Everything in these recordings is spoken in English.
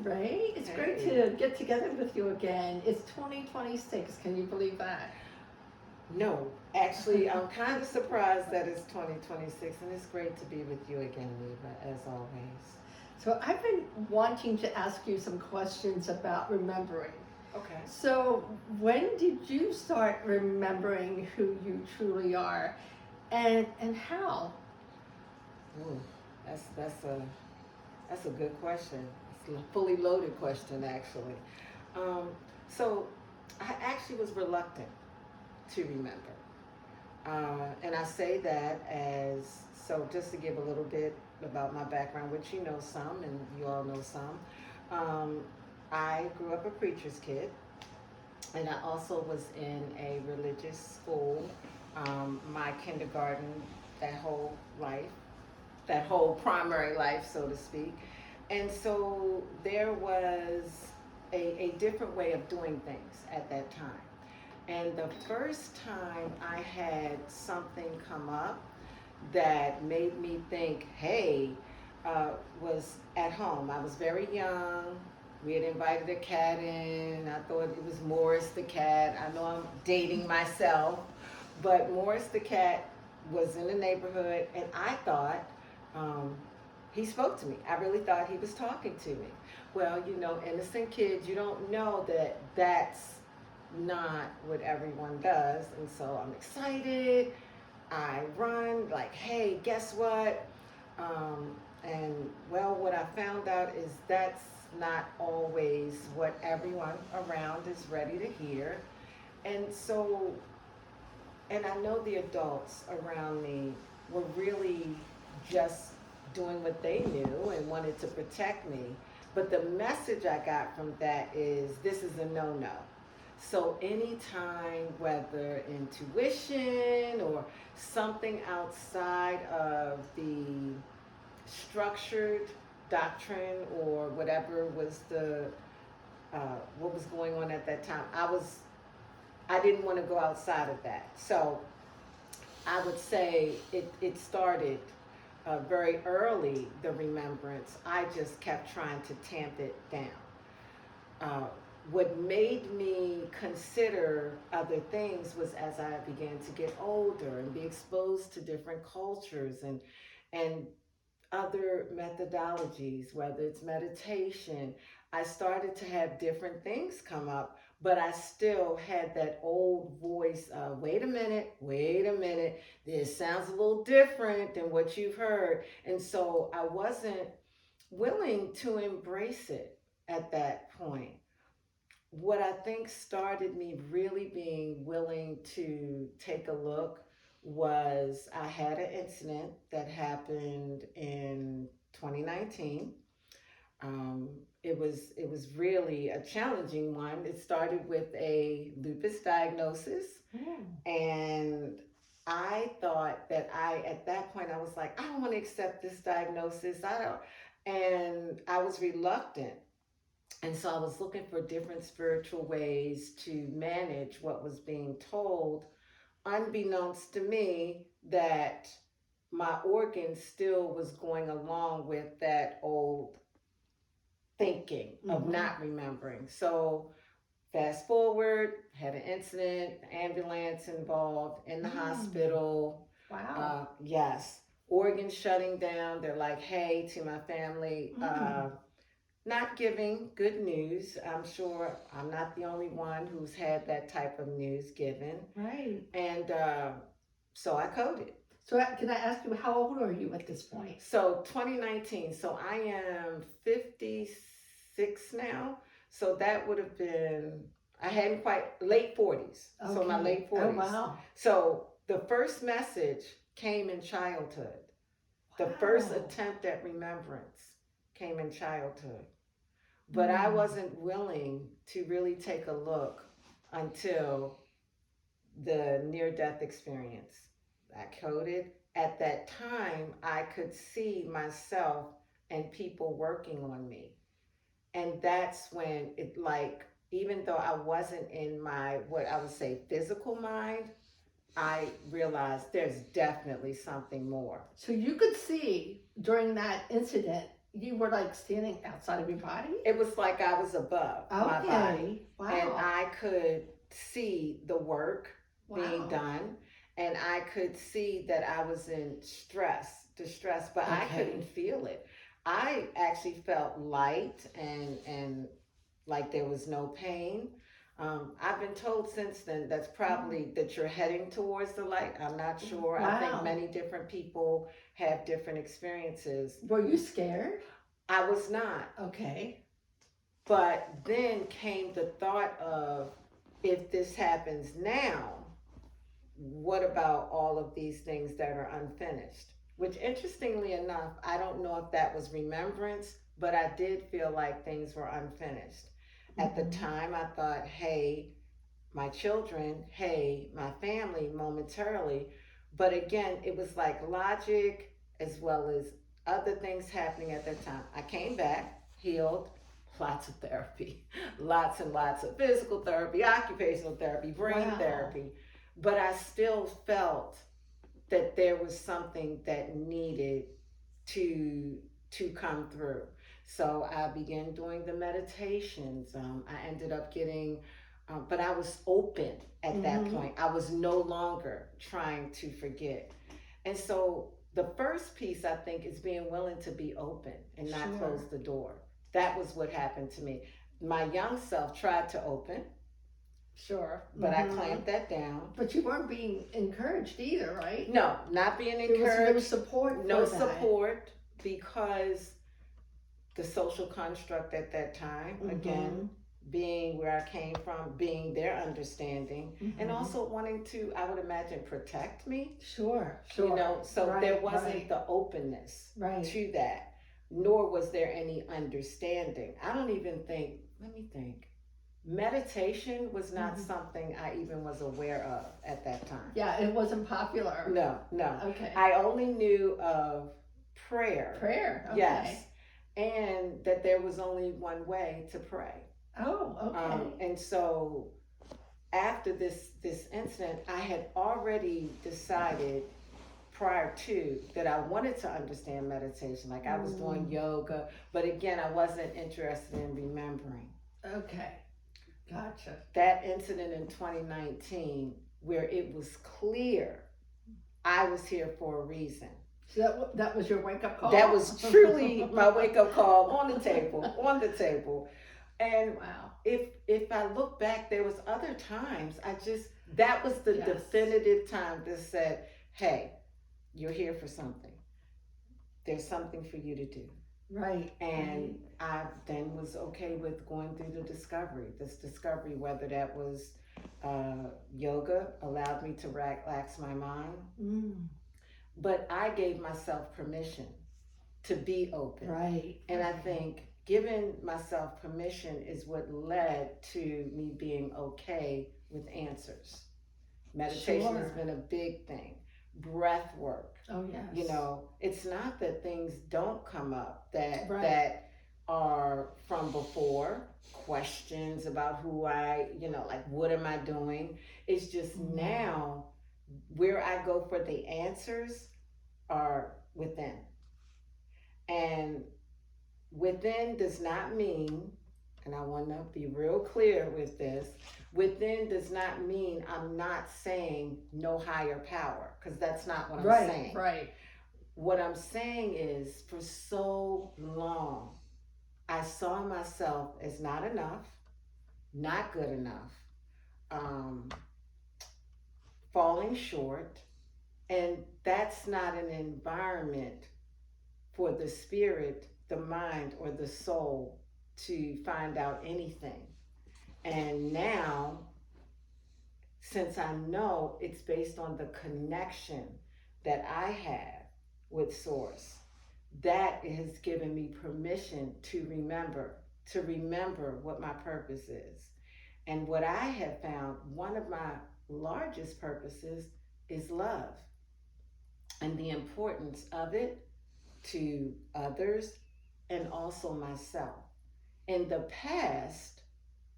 Ray. It's great Hey. to get together with you again. It's 2026. Can you believe that? No, actually, I'm kind of surprised that it's 2026, and it's great to be with you again, Neva, as always. So, I've been wanting to ask you some questions about remembering. Okay. So, when did you start remembering who you truly are and how? Ooh, that's that's a good question. It's a fully loaded question, actually. Um, so, I actually was reluctant to remember. And I say that as so just to give a little bit about my background, which you know some and you all know some. Um, I grew up a preacher's kid, and I also was in a religious school. My kindergarten, that whole life, that whole primary life, so to speak. And so there was a different way of doing things at that time. And the first time I had something come up that made me think, hey, was at home. I was very young. We had invited a cat in. I thought it was Morris the cat. I know I'm dating myself, but Morris the cat was in the neighborhood, and I thought um, he spoke to me. I really thought he was talking to me. Well, you know, innocent kids, you don't know that that's not what everyone does. And so I'm excited. I run, like, hey, guess what? And well, what I found out is that's not always what everyone around is ready to hear. And so, and I know the adults around me were really just doing what they knew and wanted to protect me. But the message I got from that is this is a no no. So, anytime, whether intuition or something outside of the structured doctrine or whatever was the what was going on at that time, I didn't want to go outside of that. So I would say it started very early, the remembrance. I just kept trying to tamp it down. Uh, what made me consider other things was as I began to get older and be exposed to different cultures and other methodologies, whether it's meditation. I started to have different things come up, but I still had that old voice of, wait a minute, this sounds a little different than what you've heard. And so I wasn't willing to embrace it at that point. What I think started me really being willing to take a look was I had an incident that happened in 2019. Um, it was really a challenging one. It started with a lupus diagnosis, Mm. and I thought that at that point I was like, I don't want to accept this diagnosis. I don't, and I was reluctant, and so I was looking for different spiritual ways to manage what was being told, unbeknownst to me that my organ still was going along with that old thinking of Mm-hmm. not remembering. So fast forward, had an incident, ambulance involved in the Mm. hospital. Wow. Yes, organ shutting down. They're like, hey, to my family, Mm. not giving good news. I'm sure I'm not the only one who's had that type of news given. Right. And so I coded. So, can I ask you, how old are you at this point? So 2019. So I am 56 now. So that would have been, I hadn't quite, late 40s. So my Okay. late Oh, 40s. wow. So the first message came in childhood. The first Wow. attempt at remembrance came in childhood. But I Mm. wasn't willing to really take a look until the near death experience. I coded. At that time, I could see myself and people working on me. And that's when it, like, even though I wasn't in my, what I would say, physical mind, I realized there's definitely something more. So you could see during that incident you were like standing outside of your body? It was like I was above my body. Okay. And Wow. I could see the work being Wow. done, and I could see that I was in distress, but I Okay. couldn't feel it. I actually felt light and like there was no pain. I've been told since then that's probably that you're heading towards the light. I'm not sure. I think Wow. many different people have different experiences. Were you scared? I was not. Okay. But then came the thought of, if this happens now, what about all of these things that are unfinished? Which, interestingly enough, I don't know if that was remembrance, but I did feel like things were unfinished. At the time, I thought, hey, my children, hey, my family, momentarily. But again, it was like logic as well as other things happening at that time. I came back, healed, lots of therapy, lots and lots of physical therapy, occupational therapy, brain Wow. therapy. But I still felt that there was something that needed to come through. So I began doing the meditations. I ended up getting, but I was open at that point. I was no longer trying to forget. And so the first piece, I think, is being willing to be open and not Sure. close the door. That was what happened to me. My young self tried to open, Sure. but I clamped that down. But you weren't being encouraged either, right? No, not being There was no encouraged. support. No for that. support, because the social construct at that time, again, being where I came from, being their understanding, and also wanting to, I would imagine, protect me. Sure. You know, so Right, there wasn't right. the openness Right. to that, nor was there any understanding. I don't even think, let me think. Meditation was not something I even was aware of at that time. Yeah, it wasn't popular. No, no. Okay. I only knew of prayer. Prayer. Okay. Yes. And that there was only one way to pray. Oh, okay. And so after this incident, I had already decided prior to that I wanted to understand meditation. Like I was doing yoga, but again, I wasn't interested in remembering. Okay. Gotcha. That incident in 2019, where it was clear I was here for a reason. So that was your wake up call? That was truly my wake up call on the table. And wow. If I look back, there was other times that was the definitive time that said, hey, you're here for something. There's something for you to do. Right. And I then was okay with going through this discovery, whether that was yoga allowed me to relax my mind. But I gave myself permission to be open. Right. And I think giving myself permission is what led to me being okay with answers. Meditation has been a big thing. Breath work. Oh, yes. You know, it's not that things don't come up that are from before, questions about who like what am I doing? It's just now where I go for the answers are within. And within does not mean, and I want to be real clear with this, within does not mean I'm not saying no higher power, because that's not what I'm saying. Right. What I'm saying is, for so long, I saw myself as not enough, not good enough, falling short, and that's not an environment for the spirit, the mind, or the soul to find out anything. And now, since I know it's based on the connection that I have with Source, that has given me permission to remember what my purpose is. And what I have found, one of my largest purposes is love, and the importance of it to others and also myself. In the past,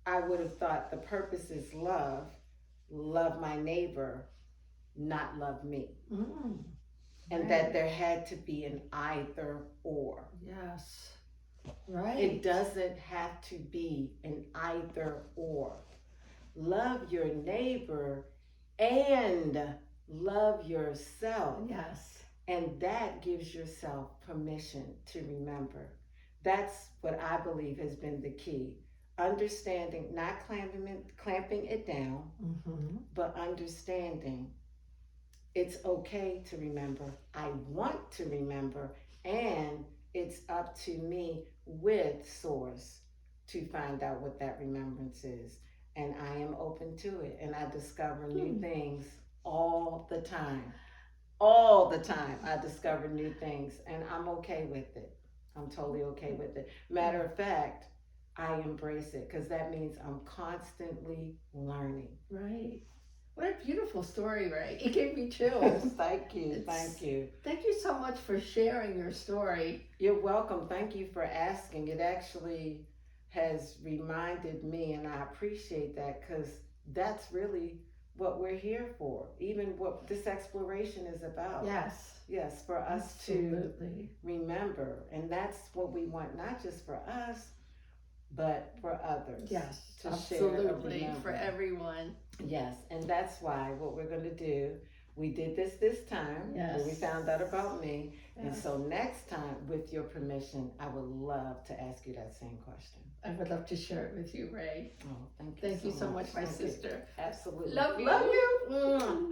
I would have thought the purpose is love my neighbor, not love me. and that there had to be an either or. Yes. Right. It doesn't have to be an either or. Love your neighbor and love yourself. Yes. And that gives yourself permission to remember. That's what I believe has been the key. Understanding, not clamping it down, but understanding it's okay to remember. I want to remember, and it's up to me with Source to find out what that remembrance is. And I am open to it, and I discover new things all the time. All the time, I discover new things, and I'm okay with it. I'm totally okay with it. Matter of fact, I embrace it because that means I'm constantly learning. Right. What a beautiful story, Ray. It gave me chills. Thank you. Thank you. Thank you so much for sharing your story. You're welcome. Thank you for asking. It actually has reminded me, and I appreciate that because that's really what we're here for. Even what this exploration is about. Yes. Yes, for us to remember. And that's what we want, not just for us, but for others. Yes, to absolutely, share for everyone. Yes, and that's why what we're going to do, we did this time, when we found out about me, and so next time, with your permission, I would love to ask you that same question. I would love to share it with you, Ray. Oh, thank you. Thank you so much, my sister. Absolutely. Love you. Love you.